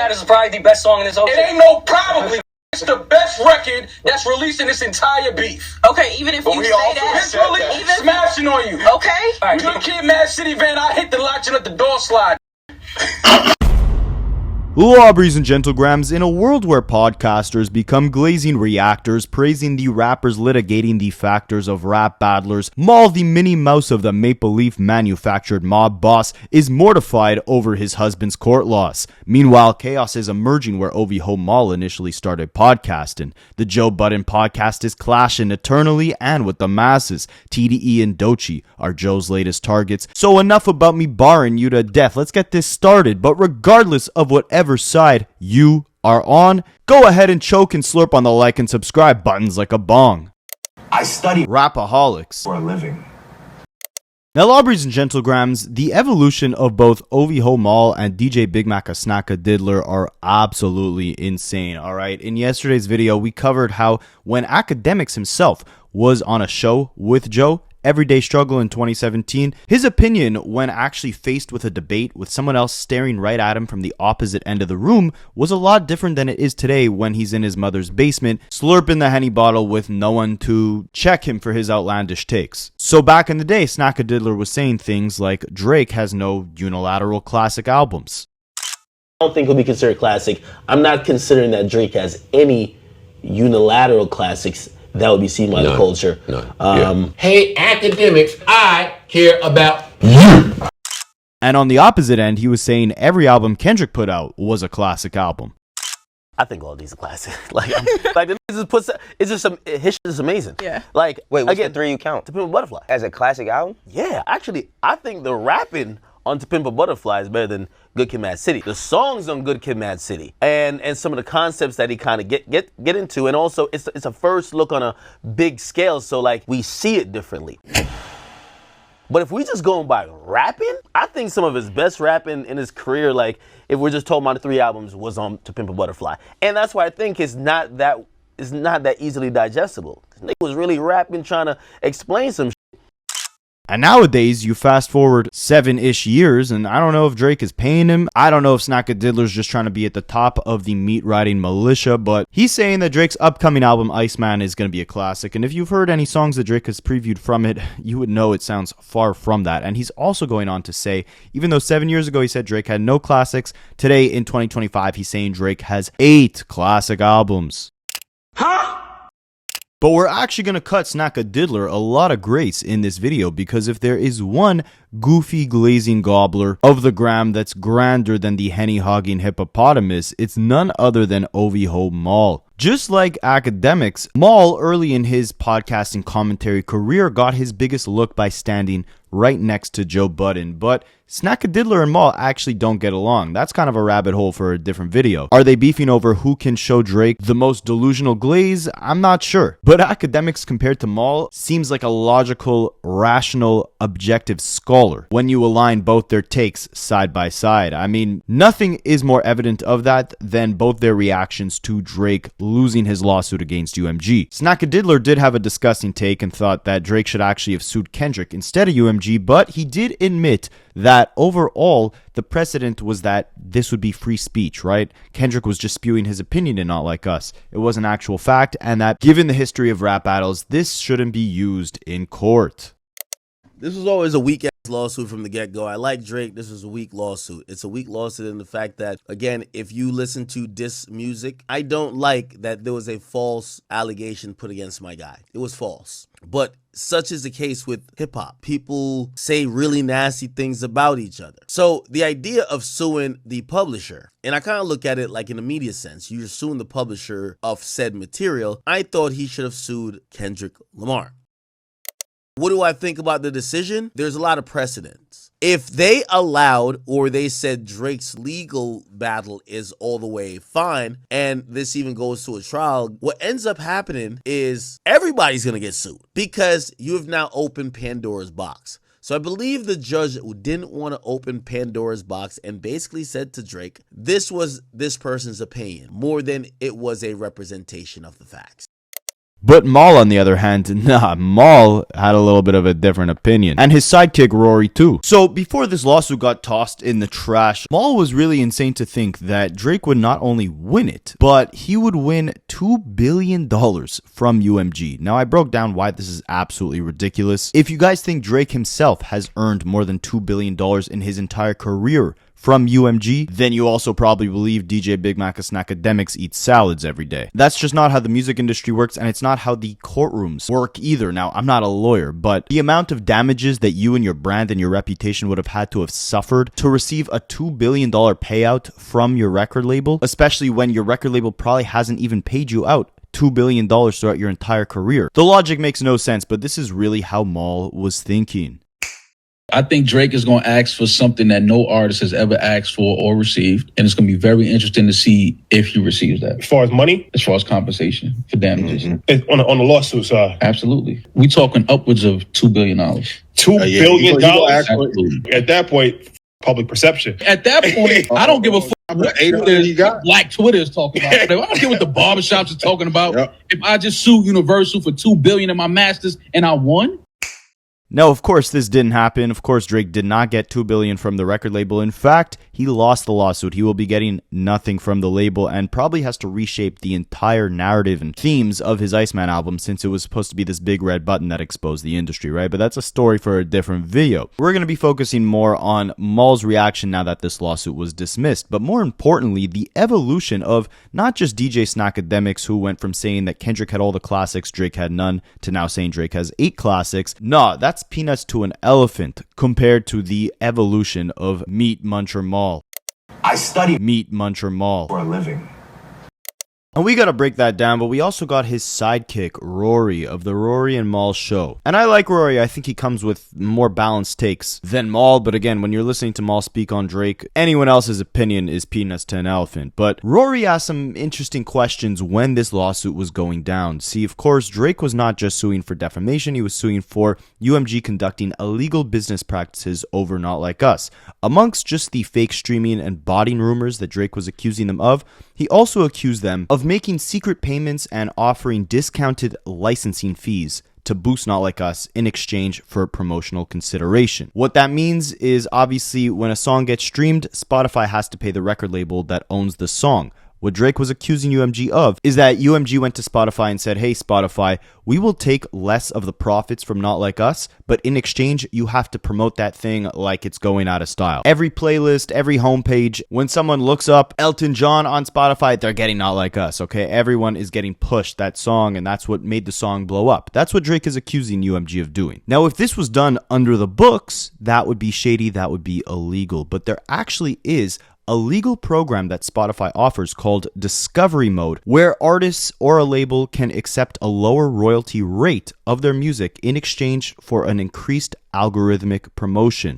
Matters is probably the best song in this whole It ain't no probably. It's the best record that's released in this entire beef. Okay, even if you say that. It's really smashing on you. Okay. Right. Good Kid, Mad City van, I hit the latch and let the door slide. Lobbies and gentlegrams, in a world where podcasters become glazing reactors, praising the rappers litigating the factors of rap battlers, Maul, the Minnie Mouse of the Maple Leaf manufactured mob boss, is mortified over his husband's court loss. Meanwhile, chaos is emerging where OVO Maul initially started podcasting. The Joe Budden podcast is clashing eternally and with the masses. TDE and Doechii are Joe's latest targets. So enough about me barring you to death. Let's get this started. But regardless of whatever side you are on, go ahead and choke and slurp on the like and subscribe buttons like a bong. I study Rapaholics for a living. Now, lobbies and gentlegrams, the evolution of both OVO Maul and DJ Big Mac Snacka Diddler are absolutely insane, alright? In yesterday's video, we covered how when Akademiks himself was on a show with Joe, Everyday Struggle in 2017, his opinion when actually faced with a debate with someone else staring right at him from the opposite end of the room was a lot different than it is today when he's in his mother's basement, slurping the Henny bottle with no one to check him for his outlandish takes. So back in the day, Snacka Diddler was saying things like Drake has no unilateral classic albums. I don't think he'll be considered classic. I'm not considering that Drake has any unilateral classics that would be seen by the culture. Hey, Akademiks, I care about you. And on the opposite end, he was saying every album Kendrick put out was a classic album. I think all these are classic. Like the it's just his shit is amazing. Yeah. Like, wait, what's again, the three you count? To Pimp a Butterfly As a classic album? Yeah, actually, I think the rapping on To Pimp a Butterfly is better than Good Kid, Mad City. The songs on Good Kid, Mad City, and some of the concepts that he kind of get into, and also it's a first look on a big scale, so like we see it differently. But if we just going by rapping, I think some of his best rapping in his career, like if we're just talking about the three albums, was on To Pimp a Butterfly, and that's why I think it's not that easily digestible. He was really rapping, trying to explain some. And nowadays, you fast forward 7-ish years, and I don't know if Drake is paying him. I don't know if Snacka Diddler's just trying to be at the top of the meat-riding militia, but he's saying that Drake's upcoming album, Iceman, is going to be a classic. And if you've heard any songs that Drake has previewed from it, you would know it sounds far from that. And he's also going on to say, even though 7 years ago he said Drake had no classics, today in 2025 he's saying Drake has 8 classic albums. Huh? But we're actually going to cut Snacka Diddler a lot of grace in this video, because if there is one goofy glazing gobbler of the gram that's grander than the henny hogging hippopotamus, it's none other than OVO Maul. Just like Akademiks, Maul early in his podcasting commentary career got his biggest look by standing right next to Joe Budden, but Snacka Diddler and Maul actually don't get along. That's kind of a rabbit hole for a different video. Are they beefing over who can show Drake the most delusional glaze? I'm not sure. But Akademiks compared to Maul seems like a logical, rational, objective scholar when you align both their takes side by side. I mean, nothing is more evident of that than both their reactions to Drake losing his lawsuit against UMG. Snacka Diddler did have a disgusting take and thought that Drake should actually have sued Kendrick instead of UMG, but he did admit that overall, the precedent was that this would be free speech, right? Kendrick was just spewing his opinion and not like us. It was an actual fact, and that given the history of rap battles, this shouldn't be used in court. This was always a weak ass lawsuit from the get-go. I like Drake. This was a weak lawsuit. It's a weak lawsuit in the fact that, again, if you listen to diss music, I don't like that there was a false allegation put against my guy. It was false. But such is the case with hip-hop. People say really nasty things about each other. So the idea of suing the publisher, and I kind of look at it like in a media sense, you're suing the publisher of said material. I thought he should have sued Kendrick Lamar. What do I think about the decision? There's a lot of precedents. If they allowed, or they said Drake's legal battle is all the way fine, and this even goes to a trial, what ends up happening is everybody's going to get sued because you have now opened Pandora's box. So I believe the judge didn't want to open Pandora's box and basically said to Drake, this was this person's opinion more than it was a representation of the facts. But Mal, on the other hand, Mal had a little bit of a different opinion. And his sidekick, Rory, too. So before this lawsuit got tossed in the trash, Mal was really insane to think that Drake would not only win it, but he would win $2 billion from UMG. Now, I broke down why this is absolutely ridiculous. If you guys think Drake himself has earned more than $2 billion in his entire career from UMG, then you also probably believe DJ Big Mac's Akademiks eat salads every day. That's just not how the music industry works, and it's not how the courtrooms work either. Now, I'm not a lawyer, but the amount of damages that you and your brand and your reputation would have had to have suffered to receive a $2 billion payout from your record label, especially when your record label probably hasn't even paid you out $2 billion throughout your entire career. The logic makes no sense, but this is really how Mal was thinking. I think Drake is going to ask for something that no artist has ever asked for or received. And it's going to be very interesting to see if he receives that. As far as money? As far as compensation for damages. On the lawsuit side? Absolutely. We talking upwards of $2 billion. $2 billion? Absolutely. At that point, public perception. At that point, I don't give a fuck what Black Twitter is talking about. I don't care what the barbershops are talking about. Yep. If I just sue Universal for $2 billion in my masters and I won. No, of course this didn't happen. Of course Drake did not get $2 billion from the record label. In fact, he lost the lawsuit. He will be getting nothing from the label and probably has to reshape the entire narrative and themes of his Iceman album, since it was supposed to be this big red button that exposed the industry, right? But that's a story for a different video. We're going to be focusing more on Mal's reaction now that this lawsuit was dismissed, but more importantly, the evolution of not just DJ Akademiks, who went from saying that Kendrick had all the classics, Drake had none, to now saying Drake has 8 classics. Nah, that's peanuts to an elephant compared to the evolution of Meat Muncher Mal. I study Meat Muncher Mal for a living. And we gotta break that down, but we also got his sidekick, Rory, of the Rory and Mal show. And I like Rory. I think he comes with more balanced takes than Mal, but again, when you're listening to Mal speak on Drake, anyone else's opinion is peanuts to an elephant. But Rory asked some interesting questions when this lawsuit was going down. See, of course, Drake was not just suing for defamation, he was suing for UMG conducting illegal business practices over Not Like Us. Amongst just the fake streaming and botting rumors that Drake was accusing them of, he also accused them of making secret payments and offering discounted licensing fees to boost Not Like Us in exchange for promotional consideration. What that means is obviously when a song gets streamed, Spotify has to pay the record label that owns the song. What Drake was accusing UMG of is that UMG went to Spotify and said, hey, Spotify, we will take less of the profits from Not Like Us, but in exchange, you have to promote that thing like it's going out of style. Every playlist, every homepage, when someone looks up Elton John on Spotify, they're getting Not Like Us, okay? Everyone is getting pushed that song, and that's what made the song blow up. That's what Drake is accusing UMG of doing. Now, if this was done under the books, that would be shady, that would be illegal, but there actually is a legal program that Spotify offers called Discovery Mode, where artists or a label can accept a lower royalty rate of their music in exchange for an increased algorithmic promotion.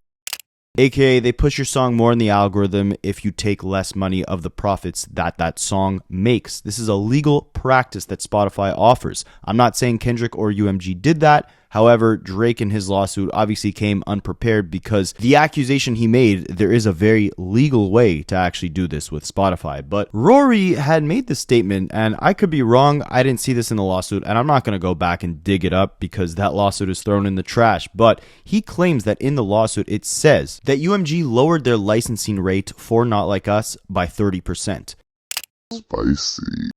AKA, they push your song more in the algorithm if you take less money of the profits that song makes. This is a legal practice that Spotify offers. I'm not saying Kendrick or UMG did that. However, Drake in his lawsuit obviously came unprepared because the accusation he made, there is a very legal way to actually do this with Spotify. But Rory had made this statement, and I could be wrong. I didn't see this in the lawsuit, and I'm not going to go back and dig it up because that lawsuit is thrown in the trash. But he claims that in the lawsuit, it says that UMG lowered their licensing rate for Not Like Us by 30%. Spicy.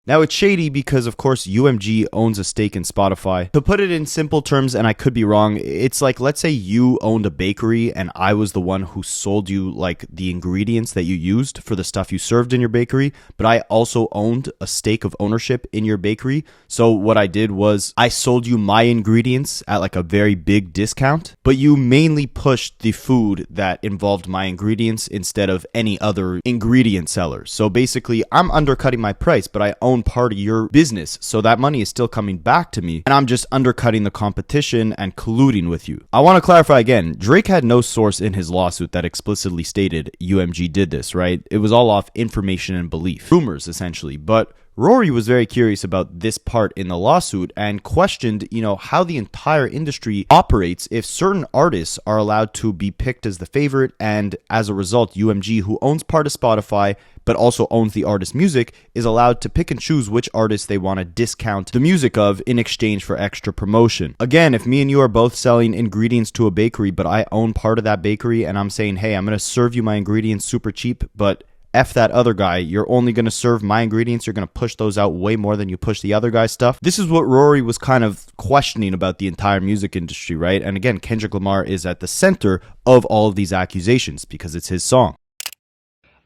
Now, it's shady because, of course, UMG owns a stake in Spotify. To put it in simple terms, and I could be wrong, it's like, let's say you owned a bakery and I was the one who sold you, like, the ingredients that you used for the stuff you served in your bakery, but I also owned a stake of ownership in your bakery. So what I did was I sold you my ingredients at, like, a very big discount, but you mainly pushed the food that involved my ingredients instead of any other ingredient seller. So basically, I'm undercutting my price, but I own part of your business, so that money is still coming back to me, and I'm just undercutting the competition and colluding with you. I want to clarify again, Drake had no source in his lawsuit that explicitly stated UMG did this, right? It was all off information and belief. Rumors, essentially. But Rory was very curious about this part in the lawsuit and questioned, how the entire industry operates if certain artists are allowed to be picked as the favorite, and as a result, UMG, who owns part of Spotify but also owns the artist's music, is allowed to pick and choose which artists they want to discount the music of in exchange for extra promotion. Again, if me and you are both selling ingredients to a bakery, but I own part of that bakery, and I'm saying, hey, I'm going to serve you my ingredients super cheap, but F that other guy, you're only going to serve my ingredients, you're going to push those out way more than you push the other guy's stuff. This is what Rory was kind of questioning about the entire music industry, right? And again, Kendrick Lamar is at the center of all of these accusations because it's his song.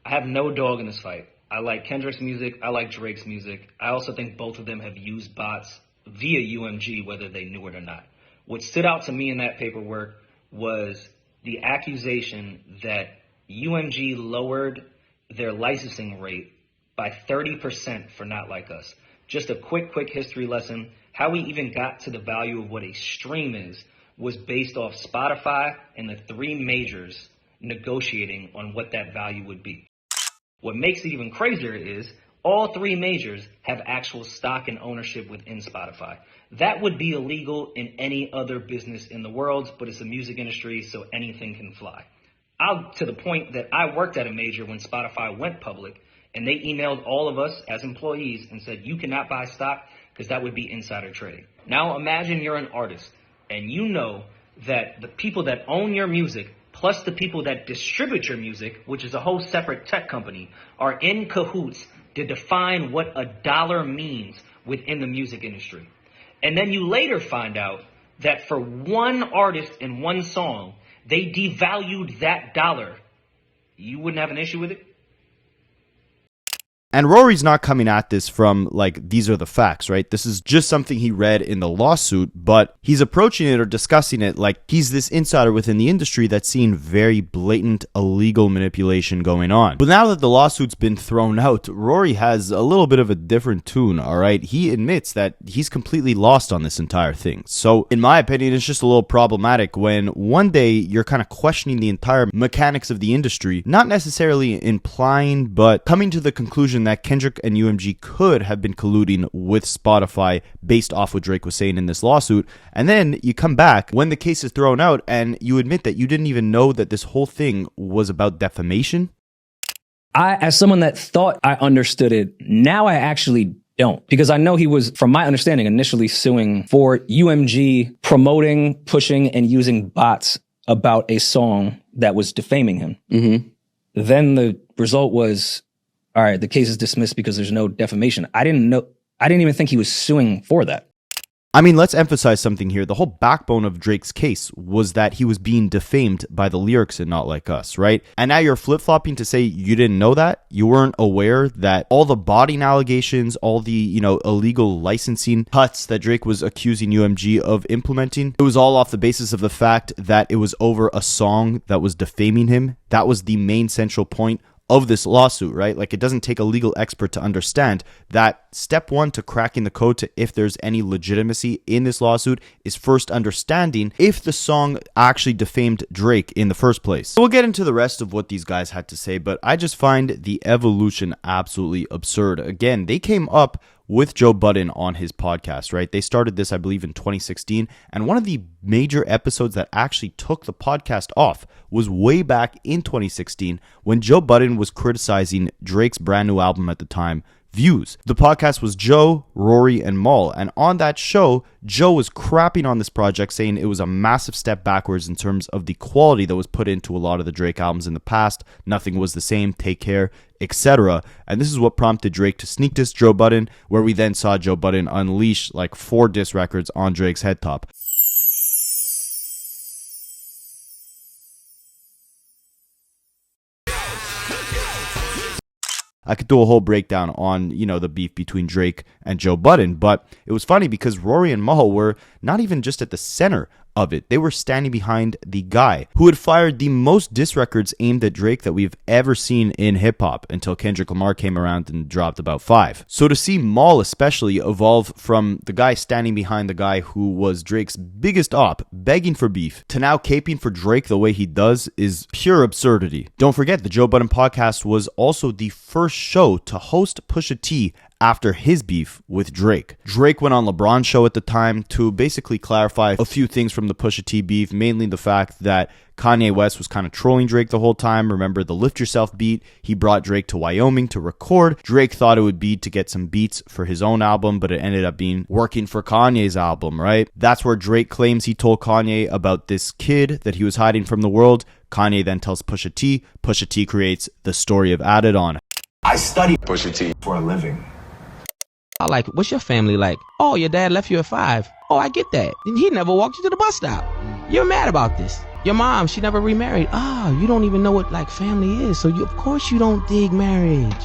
I have no dog in this fight. I like Kendrick's music, I like Drake's music. I also think both of them have used bots via UMG, whether they knew it or not. What stood out to me in that paperwork was the accusation that UMG lowered their licensing rate by 30% for Not Like Us. Just a quick history lesson. How we even got to the value of what a stream is was based off Spotify and the three majors negotiating on what that value would be. What makes it even crazier is all three majors have actual stock and ownership within Spotify. That would be illegal in any other business in the world, but it's the music industry, so anything can fly. To the point that I worked at a major when Spotify went public, and they emailed all of us as employees and said, you cannot buy stock because that would be insider trading. Now imagine you're an artist and you know that the people that own your music plus the people that distribute your music, which is a whole separate tech company, are in cahoots to define what a dollar means within the music industry. And then you later find out that for one artist and one song, they devalued that dollar. You wouldn't have an issue with it? And Rory's not coming at this from, these are the facts, right? This is just something he read in the lawsuit, but he's approaching it or discussing it like he's this insider within the industry that's seen very blatant illegal manipulation going on. But now that the lawsuit's been thrown out, Rory has a little bit of a different tune, all right? He admits that he's completely lost on this entire thing. So, in my opinion, it's just a little problematic when one day you're kind of questioning the entire mechanics of the industry, not necessarily implying, but coming to the conclusion that Kendrick and UMG could have been colluding with Spotify based off what Drake was saying in this lawsuit. And then you come back when the case is thrown out and you admit that you didn't even know that this whole thing was about defamation. As someone that thought I understood it, now I actually don't. Because I know he was, from my understanding, initially suing for UMG promoting, pushing, and using bots about a song that was defaming him. Mm-hmm. Then the result was, all right, the case is dismissed because there's no defamation. I didn't even think he was suing for that. I mean, let's emphasize something here. The whole backbone of Drake's case was that he was being defamed by the lyrics in Not Like Us, right? And now you're flip-flopping to say you didn't know that? You weren't aware that all the botting allegations, all the, illegal licensing cuts that Drake was accusing UMG of implementing, it was all off the basis of the fact that it was over a song that was defaming him. That was the main central point of this lawsuit, right? It doesn't take a legal expert to understand that step one to cracking the code to if there's any legitimacy in this lawsuit is first understanding if the song actually defamed Drake in the first place. So we'll get into the rest of what these guys had to say, but I just find the evolution absolutely absurd. Again, they came up with Joe Budden on his podcast, right? They started this, I believe, in 2016. And one of the major episodes that actually took the podcast off was way back in 2016 when Joe Budden was criticizing Drake's brand new album at the time, Views. The podcast was Joe, Rory, and Mal. And on that show, Joe was crapping on this project, saying it was a massive step backwards in terms of the quality that was put into a lot of the Drake albums in the past. Nothing was the same, Take Care, etc. And this is what prompted Drake to sneak diss Joe Budden, where we then saw Joe Budden unleash 4 diss records on Drake's head top. I could do a whole breakdown on, the beef between Drake and Joe Budden, but it was funny because Rory and Mal were not even just at the center of it. They were standing behind the guy who had fired the most diss records aimed at Drake that we've ever seen in hip-hop until Kendrick Lamar came around and dropped about 5. So to see Mal especially evolve from the guy standing behind the guy who was Drake's biggest op, begging for beef, to now caping for Drake the way he does is pure absurdity. Don't forget, the Joe Budden podcast was also the first show to host Pusha T after his beef with Drake. Drake went on LeBron's show at the time to basically clarify a few things from the Pusha T beef, mainly the fact that Kanye West was kind of trolling Drake the whole time. Remember the Lift Yourself beat? He brought Drake to Wyoming to record. Drake thought it would be to get some beats for his own album, but it ended up being working for Kanye's album, right? That's where Drake claims he told Kanye about this kid that he was hiding from the world. Kanye then tells Pusha T. Pusha T creates the story of Adin. I study Pusha T for a living. Like, what's your family like? Oh, your dad left you at 5. Oh, I get that. He never walked you to the bus stop. You're mad about this. Your mom, she never remarried. You don't even know what like family is. So of course you don't dig marriage.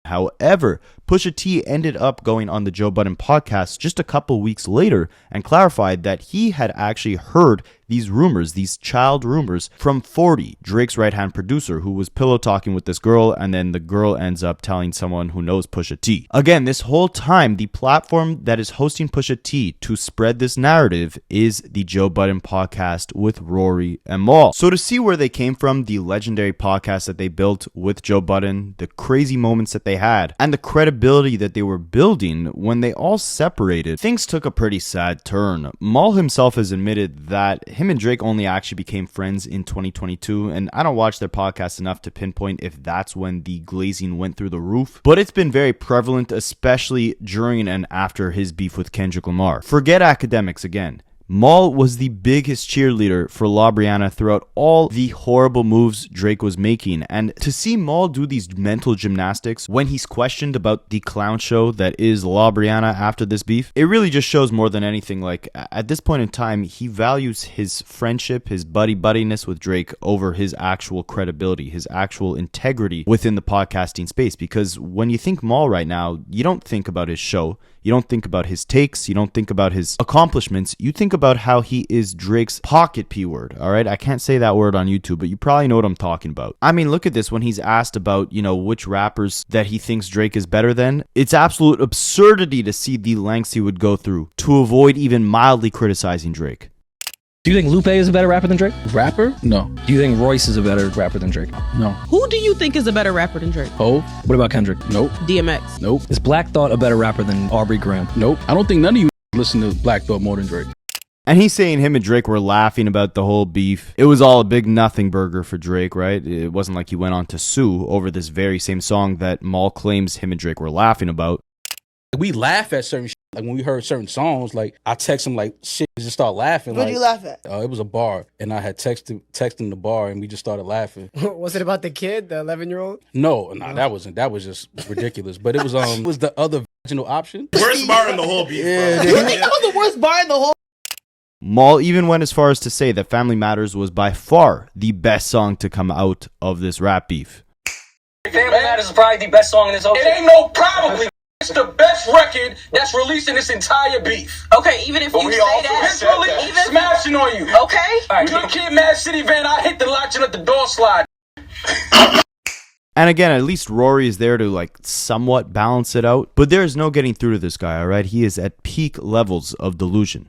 However, Pusha T ended up going on the Joe Budden podcast just a couple weeks later and clarified that he had actually heard these rumors, these child rumors, from 40, Drake's right-hand producer, who was pillow talking with this girl, and then the girl ends up telling someone who knows Pusha T. Again, this whole time, the platform that is hosting Pusha T to spread this narrative is the Joe Budden podcast with Rory and Mal. So to see where they came from, the legendary podcast that they built with Joe Budden, the crazy moments that they had, and the credibility that they were building when they all separated, things took a pretty sad turn. Mal himself has admitted that him and Drake only actually became friends in 2022, and I don't watch their podcast enough to pinpoint if that's when the glazing went through the roof, but it's been very prevalent, especially during and after his beef with Kendrick Lamar. Forget Akademiks again. Mal was the biggest cheerleader for La Brianna throughout all the horrible moves Drake was making, and to see Mal do these mental gymnastics when he's questioned about the clown show that is La Brianna after this beef, it really just shows more than anything, like, at this point in time, he values his friendship, his buddy-buddiness with Drake over his actual credibility, his actual integrity within the podcasting space, because when you think Mal right now, you don't think about his show, you don't think about his takes, you don't think about his accomplishments, you think about how he is Drake's pocket P word, alright? I can't say that word on YouTube, but you probably know what I'm talking about. I mean, look at this, when he's asked about, which rappers that he thinks Drake is better than, it's absolute absurdity to see the lengths he would go through to avoid even mildly criticizing Drake. Do you think Lupe is a better rapper than Drake? Rapper? No. Do you think Royce is a better rapper than Drake? No. Who do you think is a better rapper than Drake? Hov? What about Kendrick? Nope. DMX? Nope. Is Black Thought a better rapper than Aubrey Graham? Nope. I don't think none of you listen to Black Thought more than Drake. And he's saying him and Drake were laughing about the whole beef. It was all a big nothing burger for Drake, right? It wasn't like he went on to sue over this very same song that Mal claims him and Drake were laughing about. We laugh at certain shit. Like when we heard certain songs, like I text him like shit, just start laughing. What did you laugh at? It was a bar, and I had texting the bar, and we just started laughing. Was it about the kid, the 11-year-old? No, that wasn't. That was just ridiculous. But it was the other vaginal option. Worst bar in the whole beef. Yeah, You think that was the worst bar in the whole? Mal even went as far as to say that Family Matters was by far the best song to come out of this rap beef. Family Matters is probably the best song in this whole thing. It ain't no probably. It's the best record that's released in this entire beef. Okay, even if you say that. It's really even smashing on you. Okay. All right, Good Kid, Mad City van, I hit the latch and let the door slide. And again, at least Rory is there to like somewhat balance it out. But there is no getting through to this guy, all right? He is at peak levels of delusion.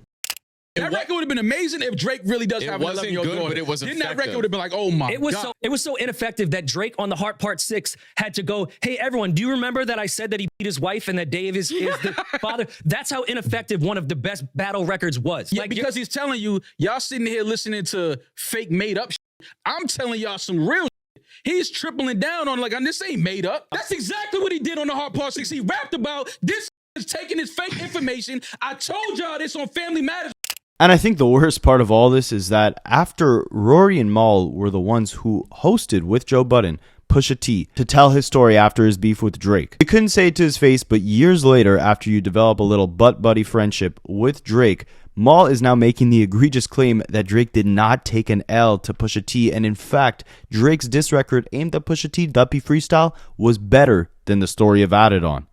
That record would have been amazing if Drake really does have an 11-year-old daughter. But it wasn't Then that effective. record would have been like, oh my God. It was so ineffective that Drake on the Heart Part 6 had to go, hey, everyone, do you remember that I said that he beat his wife and that Dave is the father? That's how ineffective one of the best battle records was. Yeah, because he's telling you, y'all sitting here listening to fake made up shit. I'm telling y'all some real shit. He's tripling down on this ain't made up. That's exactly what he did on the Heart Part 6. He rapped about this is taking his fake information. I told y'all this on Family Matters. And I think the worst part of all this is that after Rory and Mal were the ones who hosted with Joe Budden, Pusha T, to tell his story after his beef with Drake. They couldn't say it to his face, but years later, after you develop a little butt-buddy friendship with Drake, Mal is now making the egregious claim that Drake did not take an L to Pusha T, and in fact, Drake's diss record aimed at Pusha T, Duppy Freestyle, was better than the story of Adin.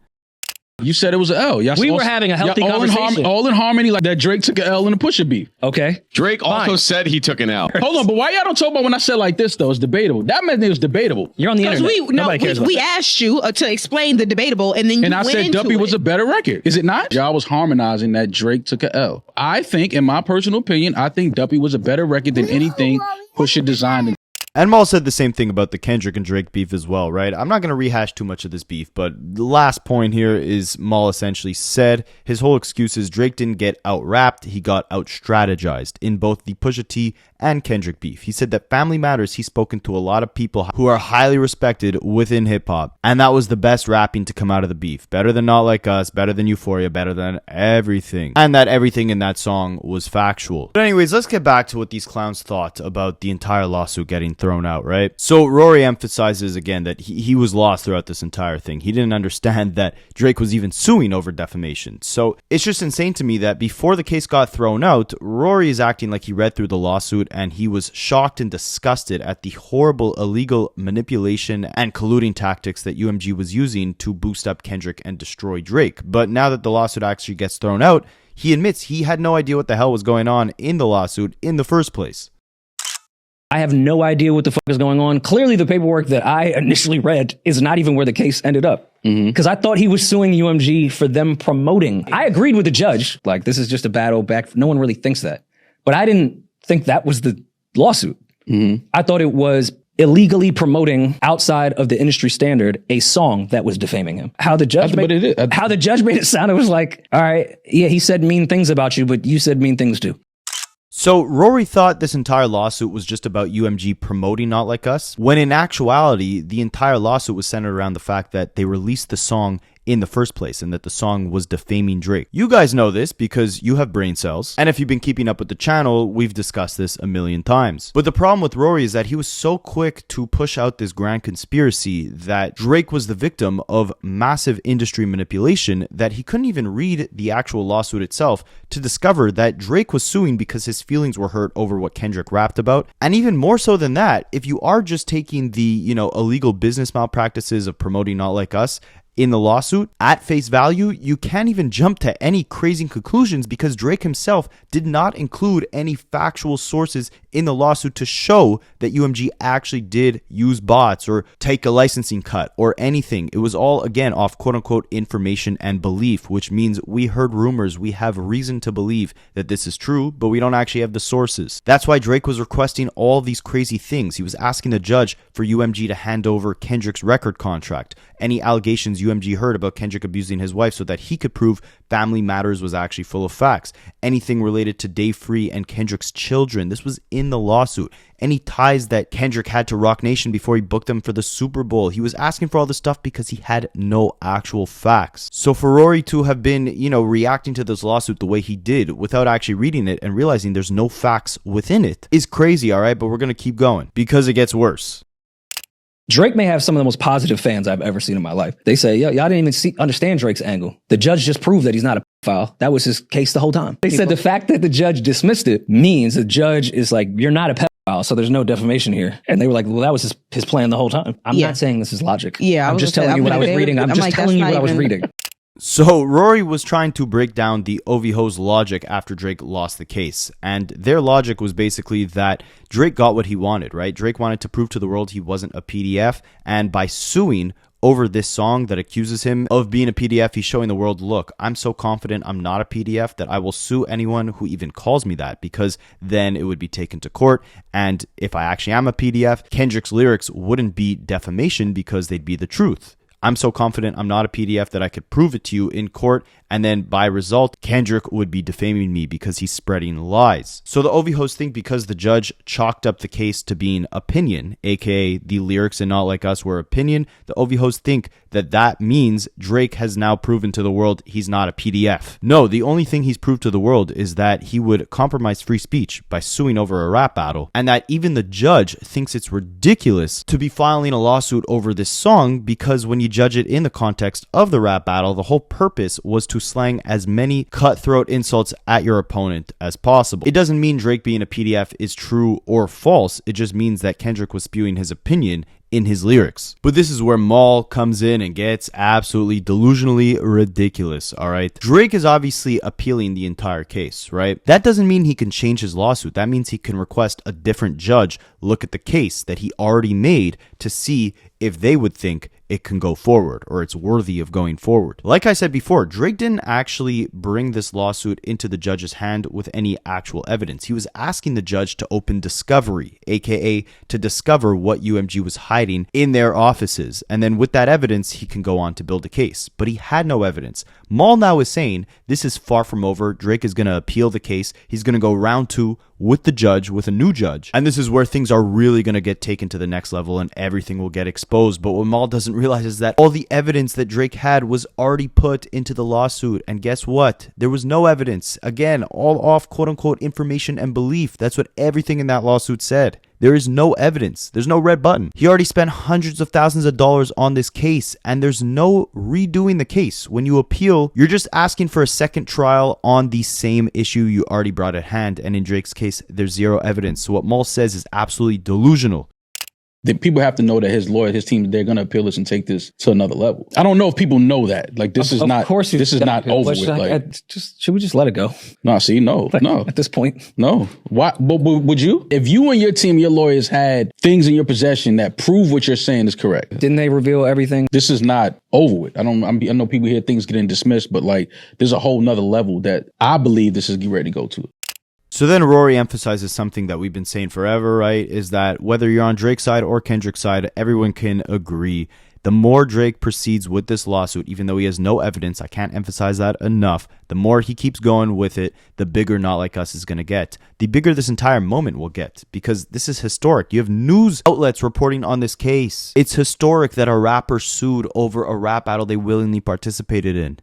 You said it was an L. We were having a healthy conversation. All in harmony, like that Drake took an L in the Pusha beef. Okay. Drake also said he took an L. Hold on, but why y'all don't talk about when I said like this, though? It's debatable. That meant it was debatable. You're on the internet. We asked you to explain the debatable, and then you I said Duppy was a better record. Is it not? Y'all was harmonizing that Drake took an L. I think, in my personal opinion, I think Duppy was a better record than anything Pusha designed. And Maul said the same thing about the Kendrick and Drake beef as well, right? I'm not going to rehash too much of this beef, but the last point here is Maul essentially said his whole excuse is Drake didn't get out-rapped, he got out-strategized in both the Pusha T and Kendrick beef. He said that Family Matters, he's spoken to a lot of people who are highly respected within hip-hop, and that was the best rapping to come out of the beef. Better than Not Like Us, better than Euphoria, better than everything. And that everything in that song was factual. But anyways, let's get back to what these clowns thought about the entire lawsuit getting thrown out, right? So Rory emphasizes again that he was lost throughout this entire thing. He didn't understand that Drake was even suing over defamation. So it's just insane to me that before the case got thrown out, Rory is acting like he read through the lawsuit and he was shocked and disgusted at the horrible illegal manipulation and colluding tactics that UMG was using to boost up Kendrick and destroy Drake. But now that the lawsuit actually gets thrown out, he admits he had no idea what the hell was going on in the lawsuit in the first place. I have no idea what the fuck is going on. Clearly, the paperwork that I initially read is not even where the case ended up. Because I thought he was suing UMG for them promoting. I agreed with the judge. Like, this is just a bad old back. No one really thinks that. But I didn't think that was the lawsuit. I thought it was illegally promoting outside of the industry standard a song that was defaming him. How the judge made it sound, it was like, all right, yeah, he said mean things about you, but you said mean things too. So Rory thought this entire lawsuit was just about UMG promoting Not Like Us, when in actuality, the entire lawsuit was centered around the fact that they released the song in the first place and that the song was defaming Drake. You guys know this because you have brain cells, and if you've been keeping up with the channel, we've discussed this a million times. But the problem with Rory is that he was so quick to push out this grand conspiracy that Drake was the victim of massive industry manipulation that he couldn't even read the actual lawsuit itself to discover that Drake was suing because his feelings were hurt over what Kendrick rapped about. And even more so than that, if you are just taking the, illegal business malpractices of promoting Not Like Us in the lawsuit at face value, you can't even jump to any crazy conclusions because Drake himself did not include any factual sources in the lawsuit to show that UMG actually did use bots or take a licensing cut or anything. It was all, again, off quote-unquote information and belief, which means we heard rumors. We have reason to believe that this is true, but we don't actually have the sources. That's why Drake was requesting all these crazy things. He was asking the judge for UMG to hand over Kendrick's record contract, any allegations UMG heard about Kendrick abusing his wife so that he could prove Family Matters was actually full of facts. Anything related to Dave Free and Kendrick's children, this was in the lawsuit. Any ties that Kendrick had to Rock Nation before he booked them for the Super Bowl. He was asking for all this stuff because he had no actual facts. So for Rory to have been, reacting to this lawsuit the way he did without actually reading it and realizing there's no facts within it is crazy, all right? But we're going to keep going because it gets worse. Drake may have some of the most positive fans I've ever seen in my life. They say, y'all didn't even understand Drake's angle. The judge just proved that he's not a pedophile. That was his case the whole time. They said the fact that the judge dismissed it means the judge is like, you're not a pedophile, so there's no defamation here. And they were like, well, that was his plan the whole time. I'm not saying this is logic. Yeah, I'm just telling you what I was reading. I'm just telling you what I was reading. So Rory was trying to break down the OVHO's logic after Drake lost the case. And their logic was basically that Drake got what he wanted, right? Drake wanted to prove to the world he wasn't a PDF. And by suing over this song that accuses him of being a PDF, he's showing the world, look, I'm so confident I'm not a PDF that I will sue anyone who even calls me that, because then it would be taken to court. And if I actually am a PDF, Kendrick's lyrics wouldn't be defamation because they'd be the truth. I'm so confident I'm not a PDF that I could prove it to you in court, and then by result, Kendrick would be defaming me because he's spreading lies. So the OVHOs think because the judge chalked up the case to being opinion, aka the lyrics in Not Like Us were opinion, the OVHOs think that that means Drake has now proven to the world he's not a PDF. No, the only thing he's proved to the world is that he would compromise free speech by suing over a rap battle, and that even the judge thinks it's ridiculous to be filing a lawsuit over this song because when you judge it in the context of the rap battle, the whole purpose was to slang as many cutthroat insults at your opponent as possible. It doesn't mean Drake being a PDF is true or false. It just means that Kendrick was spewing his opinion in his lyrics. But this is where Maul comes in and gets absolutely delusionally ridiculous, all right? Drake is obviously appealing the entire case, right? That doesn't mean he can change his lawsuit. That means he can request a different judge look at the case that he already made to see if they would think it can go forward or it's worthy of going forward. Like I said before, Drake didn't actually bring this lawsuit into the judge's hand with any actual evidence. He was asking the judge to open discovery, aka to discover what UMG was hiding in their offices. And then with that evidence, he can go on to build a case. But he had no evidence. Mal now is saying this is far from over. Drake is going to appeal the case. He's going to go round 2 with the judge, with a new judge. And this is where things are really going to get taken to the next level and everything will get exposed. But what Mal doesn't realize is that all the evidence that Drake had was already put into the lawsuit. And guess what? There was no evidence. Again, all off quote unquote information and belief. That's what everything in that lawsuit said. There is no evidence. There's no red button. He already spent hundreds of thousands of dollars on this case, and there's no redoing the case. When you appeal, you're just asking for a second trial on the same issue you already brought at hand, and in Drake's case, there's zero evidence. So what Mal says is absolutely delusional. That people have to know that his lawyer, his team, they're going to appeal this and take this to another level. I don't know if people know that. Like, this is not over with. Like, should we just let it go? No, see, no. At this point. No. Why? But would you? If you and your team, your lawyers had things in your possession that prove what you're saying is correct. Didn't they reveal everything? This is not over with. I know people hear things getting dismissed, but like, there's a whole nother level that I believe this is getting ready to go to. So then Rory emphasizes something that we've been saying forever, right? Is that whether you're on Drake's side or Kendrick's side, everyone can agree. The more Drake proceeds with this lawsuit, even though he has no evidence, I can't emphasize that enough, the more he keeps going with it, the bigger Not Like Us is going to get. The bigger this entire moment will get, because this is historic. You have news outlets reporting on this case. It's historic that a rapper sued over a rap battle they willingly participated in.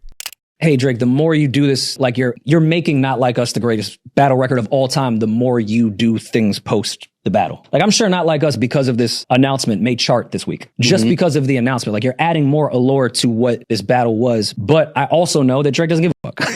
Hey, Drake, the more you do this, like you're making Not Like Us the greatest battle record of all time, the more you do things post the battle. Like, I'm sure Not Like Us, because of this announcement, may chart this week. Just because of the announcement. Like, you're adding more allure to what this battle was. But I also know that Drake doesn't give a fuck.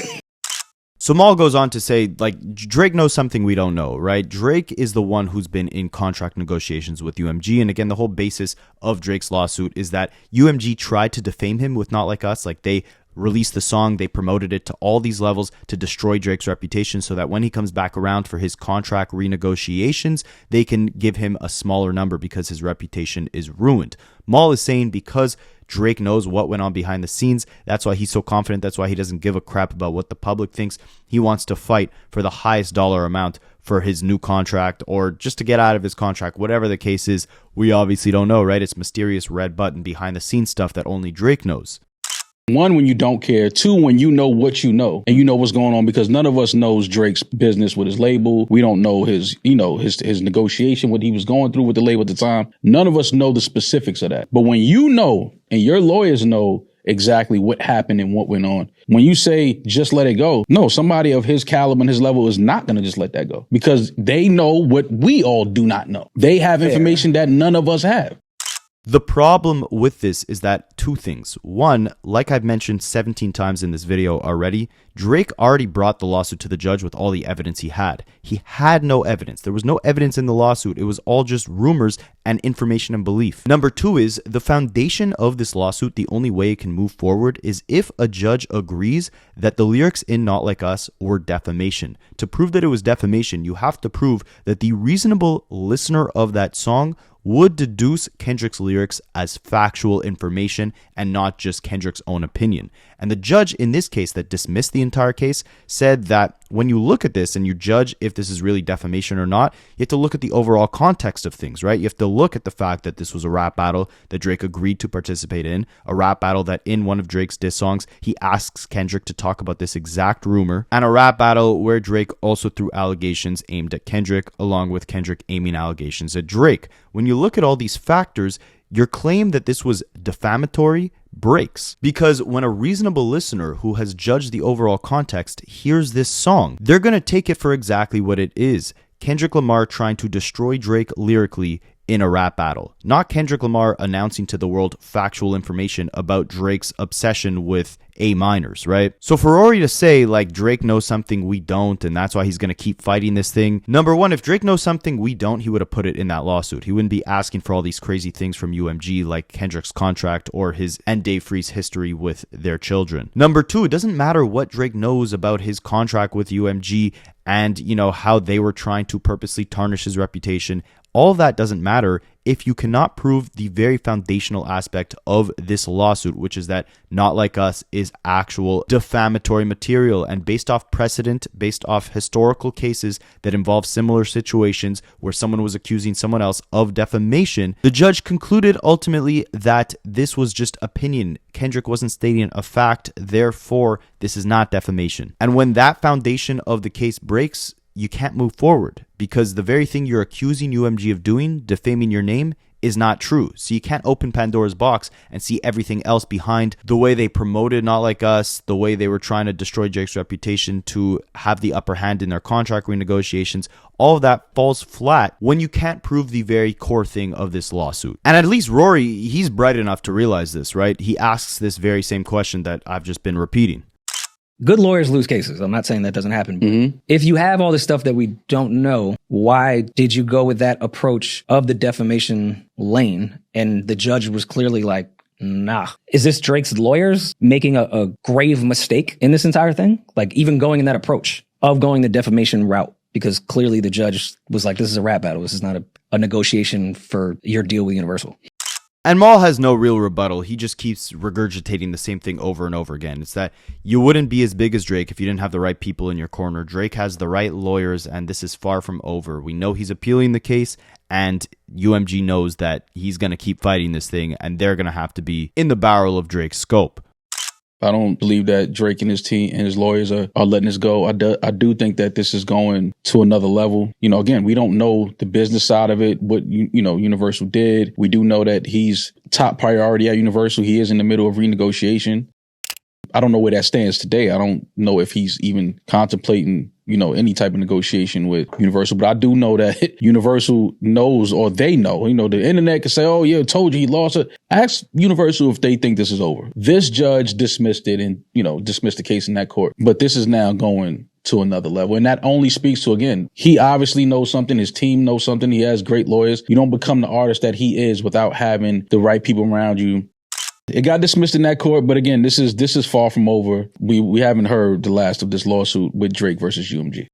So Mal goes on to say, like, Drake knows something we don't know, right? Drake is the one who's been in contract negotiations with UMG. And again, the whole basis of Drake's lawsuit is that UMG tried to defame him with Not Like Us. Like, they released the song, they promoted it to all these levels to destroy Drake's reputation so that when he comes back around for his contract renegotiations, they can give him a smaller number because his reputation is ruined. Mal is saying because Drake knows what went on behind the scenes, that's why he's so confident, that's why he doesn't give a crap about what the public thinks. He wants to fight for the highest dollar amount for his new contract or just to get out of his contract, whatever the case is. We obviously don't know, right? It's mysterious red button behind the scenes stuff that only Drake knows. One, when you don't care. Two, when you know what you know and you know what's going on, because none of us knows Drake's business with his label. We don't know his negotiation, what he was going through with the label at the time. None of us know the specifics of that. But when you know and your lawyers know exactly what happened and what went on, when you say just let it go, no, somebody of his caliber and his level is not going to just let that go because they know what we all do not know. They have information that none of us have. The problem with this is that two things. One, like I've mentioned 17 times in this video already, Drake already brought the lawsuit to the judge with all the evidence he had. He had no evidence. There was no evidence in the lawsuit. It was all just rumors and information and belief. Number two is the foundation of this lawsuit, the only way it can move forward is if a judge agrees that the lyrics in Not Like Us were defamation. To prove that it was defamation, you have to prove that the reasonable listener of that song would deduce Kendrick's lyrics as factual information and not just Kendrick's own opinion. And the judge in this case that dismissed the entire case said that when you look at this and you judge if this is really defamation or not, you have to look at the overall context of things, right? You have to look at the fact that this was a rap battle that Drake agreed to participate in, a rap battle that in one of Drake's diss songs, he asks Kendrick to talk about this exact rumor, and a rap battle where Drake also threw allegations aimed at Kendrick, along with Kendrick aiming allegations at Drake. When you look at all these factors, your claim that this was defamatory breaks, because when a reasonable listener who has judged the overall context hears this song, they're going to take it for exactly what it is. Kendrick Lamar trying to destroy Drake lyrically in a rap battle, not Kendrick Lamar announcing to the world factual information about Drake's obsession with A minors, right? So for Rory to say like Drake knows something we don't and that's why he's going to keep fighting this thing, number one, if Drake knows something we don't, he would have put it in that lawsuit. He wouldn't be asking for all these crazy things from UMG like Kendrick's contract or his and Dave Free's history with their children. Number two, it doesn't matter what Drake knows about his contract with UMG and, you know, how they were trying to purposely tarnish his reputation. all of that doesn't matter if you cannot prove the very foundational aspect of this lawsuit, which is that Not Like Us is actual defamatory material. And based off precedent, based off historical cases that involve similar situations where someone was accusing someone else of defamation, the judge concluded ultimately that this was just opinion. Kendrick wasn't stating a fact, therefore this is not defamation. And when that foundation of the case breaks, you can't move forward because the very thing you're accusing UMG of doing, defaming your name, is not true. So you can't open Pandora's box and see everything else behind the way they promoted Not Like Us, the way they were trying to destroy Drake's reputation to have the upper hand in their contract renegotiations. All of that falls flat when you can't prove the very core thing of this lawsuit. And at least Rory, he's bright enough to realize this, right? He asks this very same question that I've just been repeating. Good lawyers lose cases. I'm not saying that doesn't happen. Mm-hmm. If you have all this stuff that we don't know, why did you go with that approach of the defamation lane? And the judge was clearly like, nah. Is this Drake's lawyers making a grave mistake in this entire thing? Like even going in that approach of going the defamation route? Because clearly the judge was like, this is a rap battle. This is not a negotiation for your deal with Universal. And Mal has no real rebuttal. He just keeps regurgitating the same thing over and over again. It's that you wouldn't be as big as Drake if you didn't have the right people in your corner. Drake has the right lawyers, and this is far from over. We know he's appealing the case, and UMG knows that he's going to keep fighting this thing, and they're going to have to be in the barrel of Drake's scope. I don't believe that Drake and his team and his lawyers are letting this go. I do think that this is going to another level. You know, again, we don't know the business side of it, what, Universal did. We do know that he's top priority at Universal. He is in the middle of renegotiation. I don't know where that stands today. I don't know if he's even contemplating, any type of negotiation with Universal. But I do know that Universal knows, or they know, the internet can say, oh, yeah, I told you he lost it. Ask Universal if they think this is over. This judge dismissed it and, dismissed the case in that court. But this is now going to another level. And that only speaks to, again, he obviously knows something. His team knows something. He has great lawyers. You don't become the artist that he is without having the right people around you. It got dismissed in that court, but again, this is far from over. We haven't heard the last of this lawsuit with Drake versus UMG.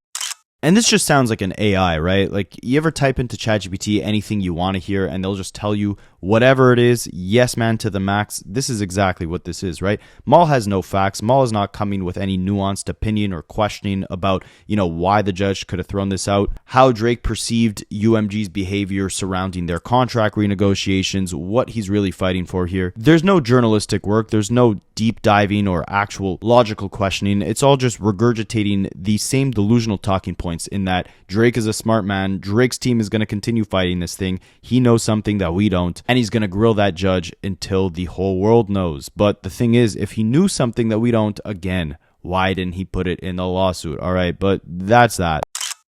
And this just sounds like an AI, right? Like, you ever type into ChatGPT anything you want to hear and they'll just tell you whatever it is, yes, man, to the max. This is exactly what this is, right? Mal has no facts. Mal is not coming with any nuanced opinion or questioning about, why the judge could have thrown this out, how Drake perceived UMG's behavior surrounding their contract renegotiations, what he's really fighting for here. There's no journalistic work. There's no deep diving or actual logical questioning. It's all just regurgitating the same delusional talking points in that Drake is a smart man. Drake's team is going to continue fighting this thing. He knows something that we don't. And he's going to grill that judge until the whole world knows. But the thing is, if he knew something that we don't, again, why didn't he put it in the lawsuit? All right, but that's that.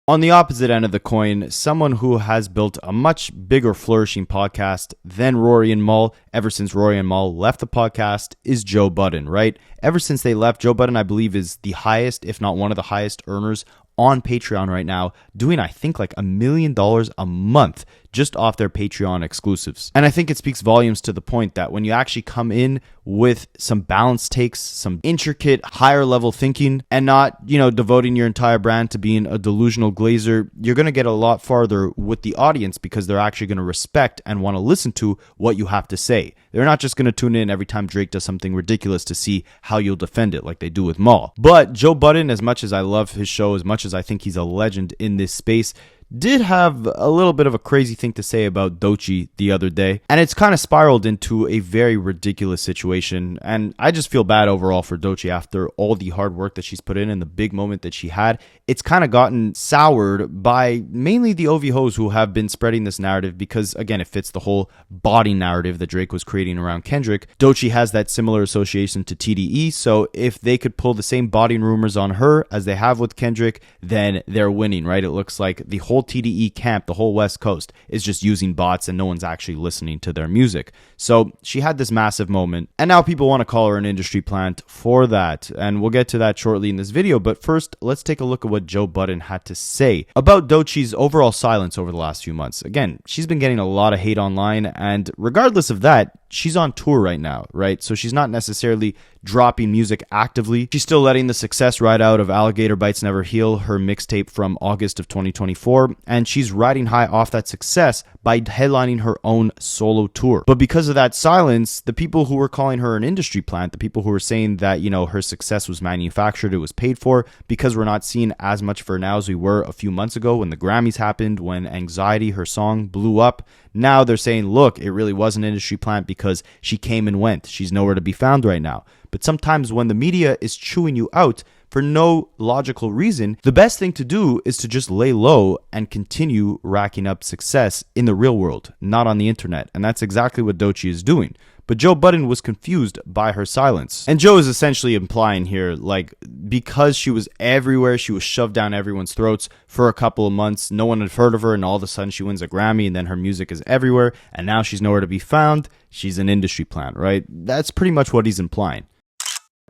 On the opposite end of the coin, someone who has built a much bigger flourishing podcast than Rory and Mal, ever since Rory and Mal left the podcast, is Joe Budden, right? Ever since they left, Joe Budden, I believe, is the highest, if not one of the highest earners on Patreon right now, doing, I think, like $1 million a month just off their Patreon exclusives. And I think it speaks volumes to the point that when you actually come in with some balanced takes, some intricate, higher level thinking, and not, devoting your entire brand to being a delusional glazer, you're going to get a lot farther with the audience because they're actually going to respect and want to listen to what you have to say. They're not just going to tune in every time Drake does something ridiculous to see how you'll defend it like they do with Mal. But Joe Budden, as much as I love his show, as much as I think he's a legend in this space, did have a little bit of a crazy thing to say about Doechii the other day, and it's kind of spiraled into a very ridiculous situation, and I just feel bad overall for Doechii after all the hard work that she's put in and the big moment that she had. It's kind of gotten soured by mainly the OV hoes who have been spreading this narrative because, again, it fits the whole body narrative that Drake was creating around Kendrick. Doechii has that similar association to TDE, so if they could pull the same body rumors on her as they have with Kendrick, then they're winning, right? It looks like the whole TDE camp, the whole West Coast, is just using bots and no one's actually listening to their music. So she had this massive moment, and now people want to call her an industry plant for that, and we'll get to that shortly in this video. But first, let's take a look at what Joe Budden had to say about Doechii's overall silence over the last few months. Again, she's been getting a lot of hate online, and regardless of that, she's on tour right now, right? So she's not necessarily dropping music actively. She's still letting the success ride out of Alligator Bites Never Heal, her mixtape from August of 2024, and she's riding high off that success by headlining her own solo tour. But because of that silence, the people who were calling her an industry plant, the people who were saying that, you know, her success was manufactured, it was paid for, because we're not seeing as much for now as we were a few months ago when the Grammys happened, when Anxiety, her song, blew up. Now they're saying, look, it really was an industry plant because she came and went. She's nowhere to be found right now. But sometimes when the media is chewing you out for no logical reason, the best thing to do is to just lay low and continue racking up success in the real world, not on the internet. And that's exactly what Doechii is doing. But Joe Budden was confused by her silence. And Joe is essentially implying here, like, because she was everywhere, she was shoved down everyone's throats for a couple of months, no one had heard of her, and all of a sudden she wins a Grammy, and then her music is everywhere, and now she's nowhere to be found. She's an industry plant, right? That's pretty much what he's implying.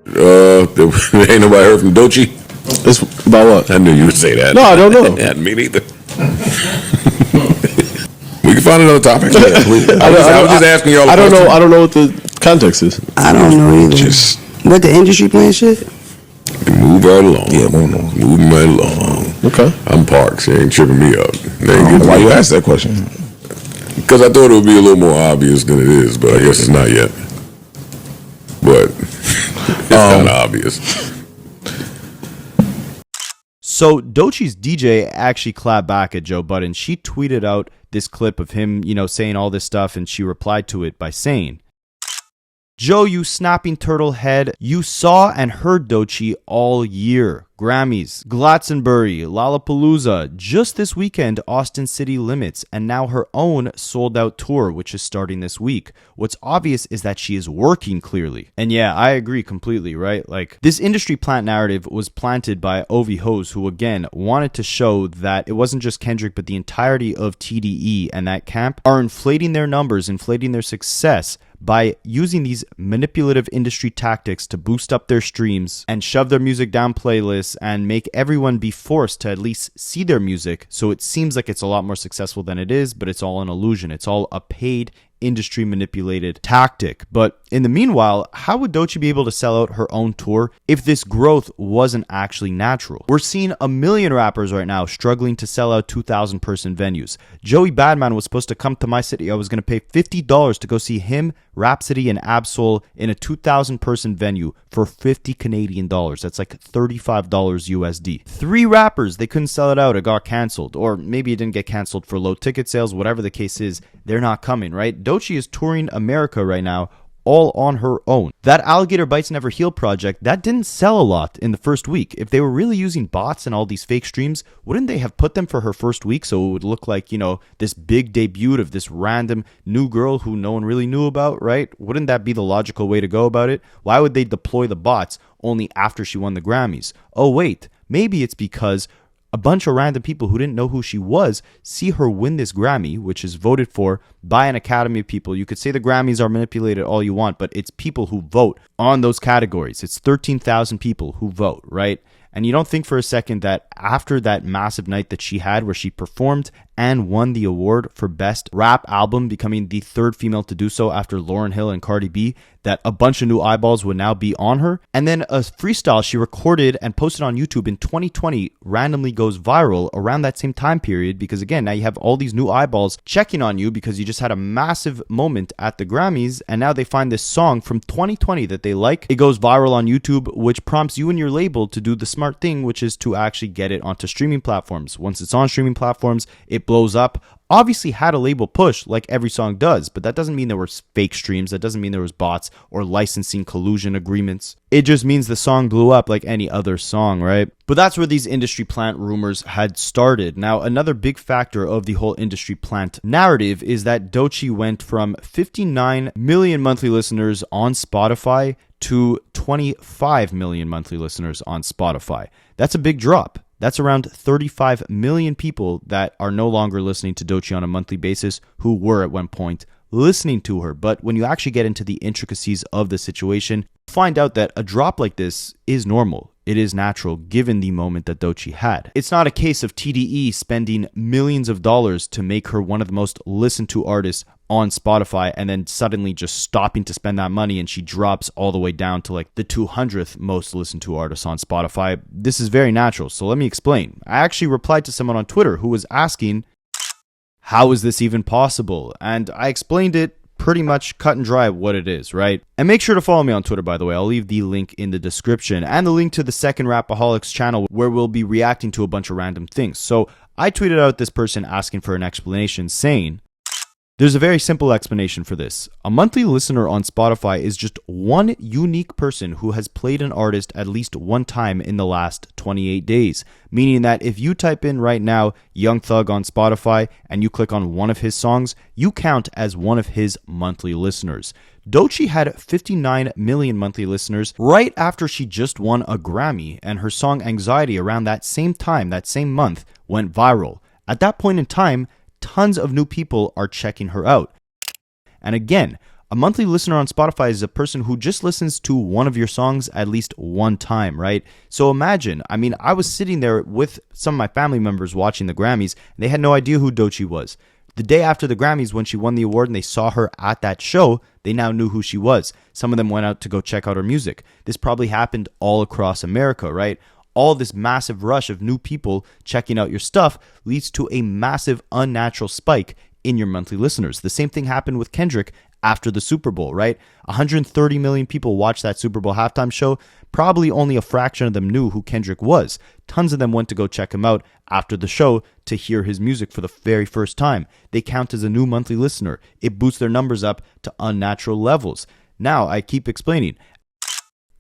Ain't nobody heard from Doechii? This about what? I knew you would say that. No, I don't know. Yeah, me neither. We can find another topic. Yeah, please. I was just asking y'all. I don't know. I don't know what the context is. I don't know either. Just what the industry plan shit? Move right along. Yeah, moving right along. Okay. I'm Parks. They ain't tripping me up. Why you ask that question? Because I thought it would be a little more obvious than it is, but I guess it's not yet. But it's kind of obvious. So Doechii's DJ actually clapped back at Joe Budden. She tweeted out this clip of him, you know, saying all this stuff, and she replied to it by saying, "Joe, you snapping turtle head, you saw and heard Doechii all year. Grammys, Glastonbury, Lollapalooza, just this weekend, Austin City Limits, and now her own sold-out tour, which is starting this week. What's obvious is that she is working clearly." And yeah, I agree completely, right? Like, this industry plant narrative was planted by Ovi Hose, who again wanted to show that it wasn't just Kendrick, but the entirety of TDE and that camp are inflating their numbers, inflating their success by using these manipulative industry tactics to boost up their streams and shove their music down playlists and make everyone be forced to at least see their music, so it seems like it's a lot more successful than it is, but it's all an illusion. It's all a paid industry manipulated tactic. But in the meanwhile, how would Doechii be able to sell out her own tour if this growth wasn't actually natural? We're seeing a million rappers right now struggling to sell out 2,000 person venues. Joey Badman was supposed to come to my city. I was going to pay $50 to go see him, Rhapsody, and Absol in a 2,000 person venue for 50 Canadian dollars. That's like $35 USD. 3 rappers, they couldn't sell it out. It got canceled. Or maybe it didn't get canceled for low ticket sales. Whatever the case is, they're not coming, right? Doechii is touring America right now all on her own. That Alligator Bites Never Heal project, that didn't sell a lot in the first week. If they were really using bots and all these fake streams, wouldn't they have put them for her first week so it would look like, you know, this big debut of this random new girl who no one really knew about, right? Wouldn't that be the logical way to go about it? Why would they deploy the bots only after she won the Grammys? Oh wait, maybe it's because a bunch of random people who didn't know who she was see her win this Grammy, which is voted for by an academy of people. You could say the Grammys are manipulated all you want, but it's people who vote on those categories. It's 13,000 people who vote, right? And you don't think for a second that after that massive night that she had where she performed and won the award for Best Rap Album, becoming the 3rd female to do so after Lauryn Hill and Cardi B, that a bunch of new eyeballs would now be on her. And then a freestyle she recorded and posted on YouTube in 2020 randomly goes viral around that same time period because, again, now you have all these new eyeballs checking on you because you just had a massive moment at the Grammys, and now they find this song from 2020 that they like. It goes viral on YouTube, which prompts you and your label to do the smart thing, which is to actually get it onto streaming platforms. Once it's on streaming platforms, it blows up. Obviously had a label push like every song does, but that doesn't mean there were fake streams. That doesn't mean there was bots or licensing collusion agreements. It just means the song blew up like any other song, right? But that's where these industry plant rumors had started. Now, another big factor of the whole industry plant narrative is that Doechii went from 59 million monthly listeners on Spotify to 25 million monthly listeners on Spotify. That's a big drop. That's around 35 million people that are no longer listening to Doechii on a monthly basis who were at one point listening to her. But when you actually get into the intricacies of the situation, find out that a drop like this is normal. It is natural given the moment that Doechii had. It's not a case of TDE spending millions of dollars to make her one of the most listened to artists on Spotify and then suddenly just stopping to spend that money, and she drops all the way down to like the 200th most listened to artist on Spotify. This is very natural. So let me explain. I actually replied to someone on Twitter who was asking, how is this even possible? And I explained it pretty much cut and dry what it is, right? And make sure to follow me on Twitter, by the way. I'll leave the link in the description and the link to the second Rapaholics channel where we'll be reacting to a bunch of random things. So I tweeted out this person asking for an explanation, saying, there's a very simple explanation for this. A monthly listener on Spotify is just one unique person who has played an artist at least one time in the last 28 days. Meaning that if you type in right now Young Thug on Spotify and you click on one of his songs, you count as one of his monthly listeners. Doechii had 59 million monthly listeners right after she just won a Grammy, and her song Anxiety around that same time, that same month, went viral. At that point in time, tons of new people are checking her out. And again, a monthly listener on Spotify is a person who just listens to one of your songs at least one time, right? So imagine, I was sitting there with some of my family members watching the Grammys, and they had no idea who Doechii was. The day after the Grammys, when she won the award and they saw her at that show, they now knew who she was. Some of them went out to go check out her music. This probably happened all across America, right? All this massive rush of new people checking out your stuff leads to a massive unnatural spike in your monthly listeners. The same thing happened with Kendrick after the Super Bowl, right? 130 million people watched that Super Bowl halftime show. Probably only a fraction of them knew who Kendrick was. Tons of them went to go check him out after the show to hear his music for the very first time. They count as a new monthly listener. It boosts their numbers up to unnatural levels. Now, I keep explaining.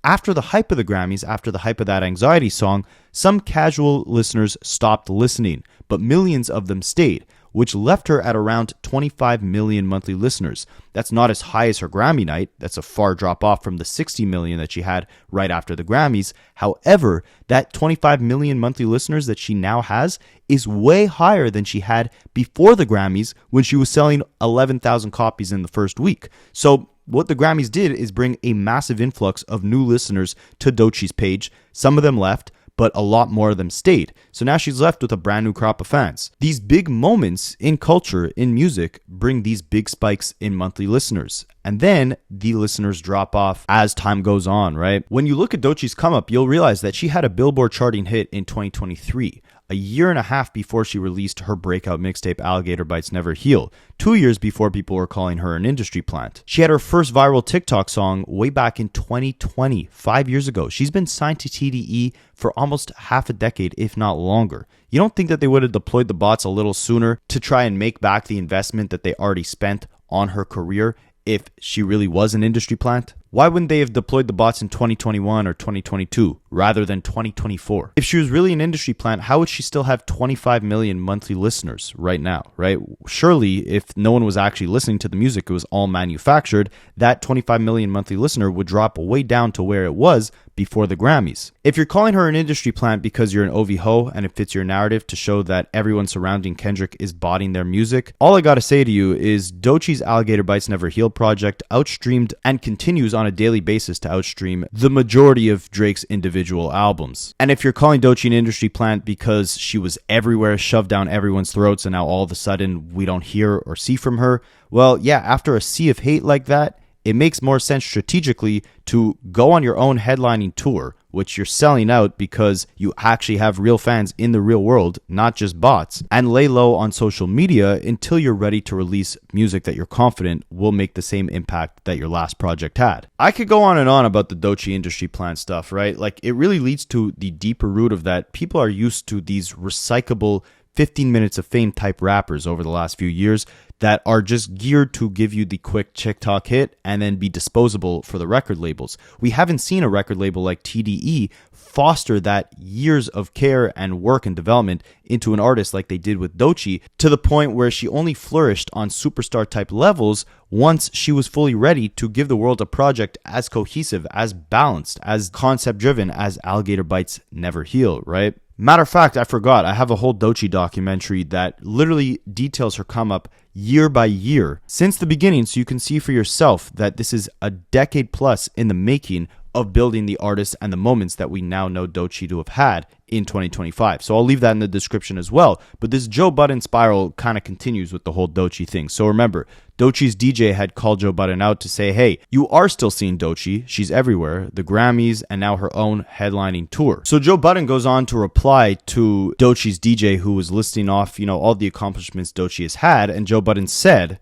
After the hype of the Grammys, after the hype of that Anxiety song, some casual listeners stopped listening, but millions of them stayed, which left her at around 25 million monthly listeners. That's not as high as her Grammy night. That's a far drop off from the 60 million that she had right after the Grammys. However, that 25 million monthly listeners that she now has is way higher than she had before the Grammys when she was selling 11,000 copies in the first week. So what the Grammys did is bring a massive influx of new listeners to Doechii's page. Some of them left, but a lot more of them stayed. So now she's left with a brand new crop of fans. These big moments in culture, in music, bring these big spikes in monthly listeners. And then the listeners drop off as time goes on, right? When you look at Doechii's come up, you'll realize that she had a Billboard charting hit in 2023. A year and a half before she released her breakout mixtape Alligator Bites Never Heal, 2 years before people were calling her an industry plant. She had her first viral TikTok song way back in 2020, 5 years ago. She's been signed to TDE for almost half a decade, if not longer. You don't think that they would have deployed the bots a little sooner to try and make back the investment that they already spent on her career if she really was an industry plant? Why wouldn't they have deployed the bots in 2021 or 2022 rather than 2024? If she was really an industry plant, how would she still have 25 million monthly listeners right now, right? Surely, if no one was actually listening to the music, it was all manufactured, that 25 million monthly listener would drop way down to where it was before the Grammys. If you're calling her an industry plant because you're an OV-ho and it fits your narrative to show that everyone surrounding Kendrick is botting their music, all I gotta say to you is Doechii's Alligator Bites Never Heal project outstreamed and continues on a daily basis to outstream the majority of Drake's individual albums. And if you're calling Doechii an industry plant because she was everywhere, shoved down everyone's throats, and now all of a sudden we don't hear or see from her, well, yeah, after a sea of hate like that, it makes more sense strategically to go on your own headlining tour, which you're selling out because you actually have real fans in the real world, not just bots, and lay low on social media until you're ready to release music that you're confident will make the same impact that your last project had. I could go on and on about the Doechii industry plant stuff, right? Like, it really leads to the deeper root of that. People are used to these recyclable 15 minutes of fame type rappers over the last few years that are just geared to give you the quick TikTok hit and then be disposable for the record labels. We haven't seen a record label like TDE foster that years of care and work and development into an artist like they did with Doechii, to the point where she only flourished on superstar type levels once she was fully ready to give the world a project as cohesive, as balanced, as concept driven as Alligator Bites Never Heal, right? Matter of fact, I forgot, I have a whole Doechii documentary that literally details her come up year by year since the beginning, so you can see for yourself that this is a decade plus in the making of building the artists and the moments that we now know Doechii to have had in 2025. So I'll leave that in the description as well. But this Joe Budden spiral kind of continues with the whole Doechii thing. So remember, Doechii's DJ had called Joe Budden out to say, hey, you are still seeing Doechii. She's everywhere. The Grammys and now her own headlining tour. So Joe Budden goes on to reply to Doechii's DJ, who was listing off, all the accomplishments Doechii has had. And Joe Budden said,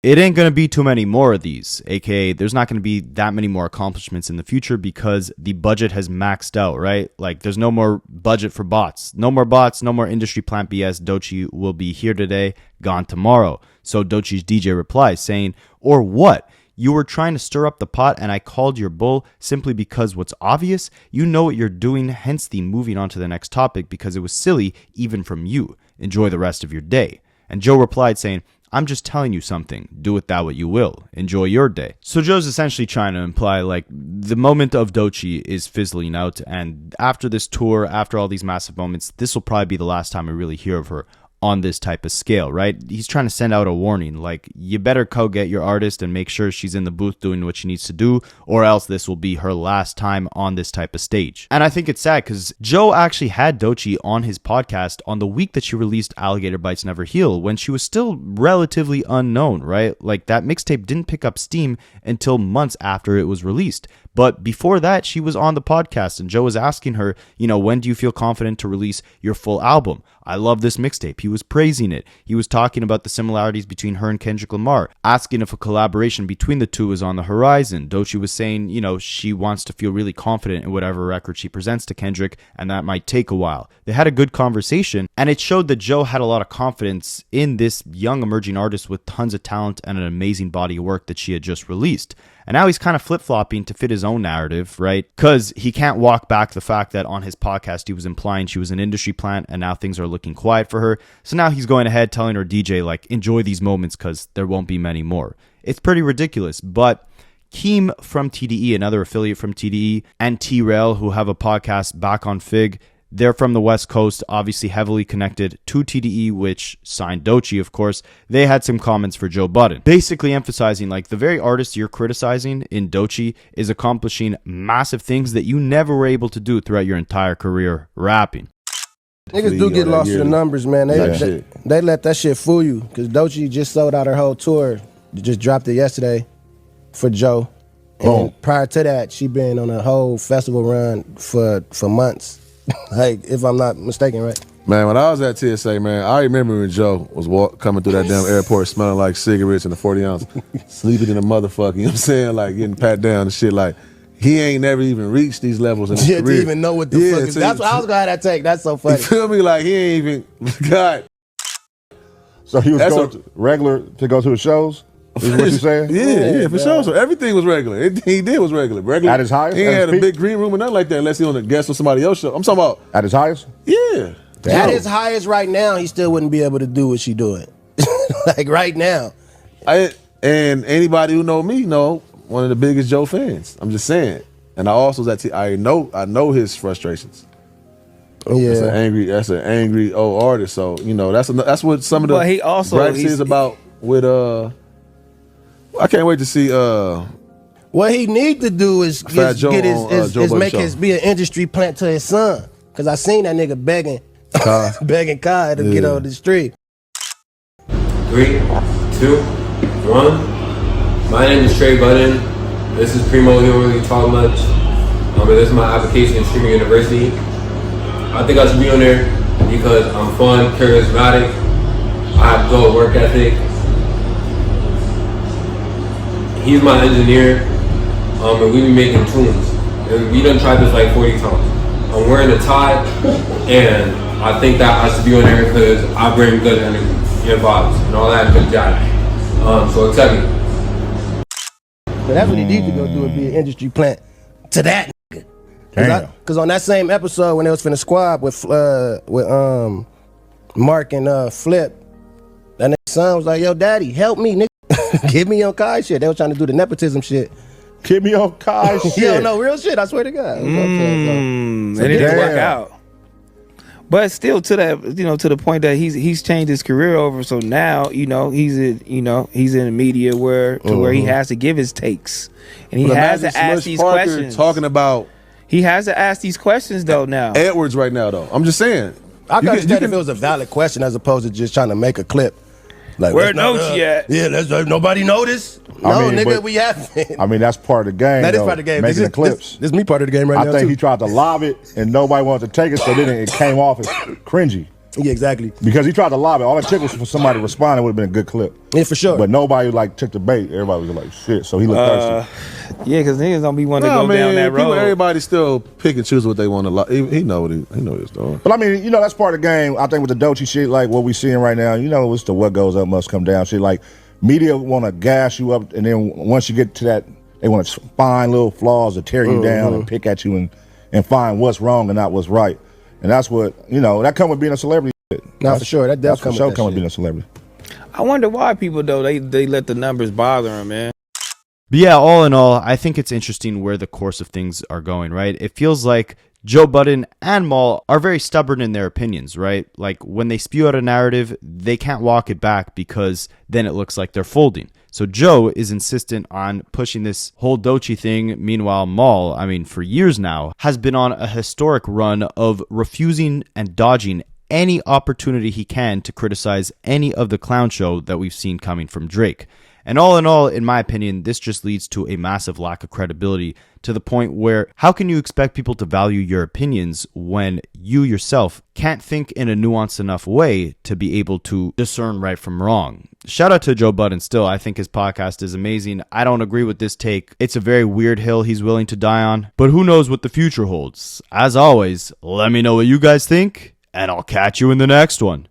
it ain't going to be too many more of these, aka there's not going to be that many more accomplishments in the future because the budget has maxed out, right? Like there's no more budget for bots. No more bots, no more industry plant BS. Doechii will be here today, gone tomorrow. So Doechii's DJ replies saying, or what? You were trying to stir up the pot and I called your bull simply because what's obvious? You know what you're doing, hence the moving on to the next topic because it was silly even from you. Enjoy the rest of your day. And Joe replied saying, I'm just telling you something. Do with that what you will. Enjoy your day. So Joe's essentially trying to imply like the moment of Doechii is fizzling out. And after this tour, after all these massive moments, this will probably be the last time we really hear of her on this type of scale, right? He's trying to send out a warning, like, you better go get your artist and make sure she's in the booth doing what she needs to do, or else this will be her last time on this type of stage. And I think it's sad because Joe actually had Doechii on his podcast on the week that she released Alligator Bites Never Heal, when she was still relatively unknown, right? Like, that mixtape didn't pick up steam until months after it was released. But before that, she was on the podcast and Joe was asking her, when do you feel confident to release your full album? I love this mixtape. He was praising it. He was talking about the similarities between her and Kendrick Lamar, asking if a collaboration between the two is on the horizon. Doechii was saying, she wants to feel really confident in whatever record she presents to Kendrick, and that might take a while. They had a good conversation, and it showed that Joe had a lot of confidence in this young emerging artist with tons of talent and an amazing body of work that she had just released. And now he's kind of flip-flopping to fit his own narrative, right? Because he can't walk back the fact that on his podcast he was implying she was an industry plant and now things are looking quiet for her. So now he's going ahead telling her DJ, like, enjoy these moments because there won't be many more. It's pretty ridiculous, but Keem from TDE, another affiliate from TDE, and T-Rail, who have a podcast back on Fig, they're from the West Coast, obviously heavily connected to TDE, which signed Doechii, of course. They had some comments for Joe Budden, basically emphasizing like the very artist you're criticizing in Doechii is accomplishing massive things that you never were able to do throughout your entire career rapping. Niggas do get lost in the numbers, man. They let that shit fool you because Doechii just sold out her whole tour. Just dropped it yesterday for Joe. And prior to that, she been on a whole festival run for months. Like, if I'm not mistaken, right? Man, when I was at TSA, man, I remember when Joe was coming through that damn airport smelling like cigarettes in a 40 ounce, sleeping in a motherfucker, you know what I'm saying? Like, getting pat down and shit. Like, he ain't never even reached these levels in his career. To even know what the fuck is. That's what I was glad I take. That's so funny. You feel me? Like, he ain't even, God. So he was going regular to go to the shows? Is what you saying? Yeah, for sure. So everything was regular. Everything he did was regular. At his highest? He ain't had a big green room or nothing like that unless he on a guest or somebody else's show. I'm talking about. At his highest? Yeah. At his highest right now, he still wouldn't be able to do what she doing. Like right now. And anybody who know me know one of the biggest Joe fans. I'm just saying. And I also was at I know his frustrations. Yeah. That's an angry old artist. So, that's what some of the gripes is about with I can't wait to see what he need to do is be an industry plant to his son. Cause I seen that nigga begging Kai to get on the street. 3, 2, 1. My name is Trey Budden. This is Primo. He don't really talk much. This is my application in Streaming University. I think I should be on there because I'm fun, charismatic. I have good work ethic. He's my engineer, and we be making tunes. And we done tried this like 40 times. I'm wearing a tie, and I think that I should be on there because I bring good energy and vibes and all that good jive. So accept me. But that's what he need to go do, is be an industry plant to that nigga. Because on that same episode when they was finna squab with Mark and Flip, that nigga son was like, yo, daddy, help me, nigga. Get me on Kai shit. They were trying to do the nepotism shit. Get me on Kai shit. Yo, no, real shit. I swear to God. It didn't work out. But still, to that, to the point that he's changed his career over. So now, he's in the media where he has to give his takes, and he has to ask these questions. Talking about, he has to ask these questions though. Now Edwards, right now though, I'm just saying. I can understand if it was a valid question as opposed to just trying to make a clip. Like, where Nochi at? Yeah, nobody noticed. No, nigga, we haven't. I mean, that's part of the game. That is part of the game. Making the clips. This is me part of the game right now. I think too. he tried to lob it and nobody wanted to take it, so then it came off as cringy. Yeah, exactly. Because he tried to lob it. All it took was for somebody to respond. It would have been a good clip. Yeah, for sure. But nobody took the bait. Everybody was like, shit. So he looked thirsty. Yeah, because niggas don't be wanting to go down that road. Everybody still pick and choose what they want to. He know what he's doing. But I mean, that's part of the game. I think with the Doechii shit, like what we seeing right now, it's the what goes up must come down shit. Like media want to gas you up, and then once you get to that, they want to find little flaws to tear you down and pick at you and find what's wrong and not what's right. And that's what that come with being a celebrity. For sure. That does come with being a celebrity. I wonder why people though they let the numbers bother them, man. But yeah, all in all, I think it's interesting where the course of things are going, right? It feels like Joe Budden and Mal are very stubborn in their opinions, right? Like when they spew out a narrative, they can't walk it back because then it looks like they're folding. So Joe is insistent on pushing this whole Doechii thing. Meanwhile, Mal, for years now, has been on a historic run of refusing and dodging any opportunity he can to criticize any of the clown show that we've seen coming from Drake. And all in all, in my opinion, this just leads to a massive lack of credibility to the point where how can you expect people to value your opinions when you yourself can't think in a nuanced enough way to be able to discern right from wrong? Shout out to Joe Budden still. I think his podcast is amazing. I don't agree with this take. It's a very weird hill he's willing to die on, but who knows what the future holds. As always, let me know what you guys think, and I'll catch you in the next one.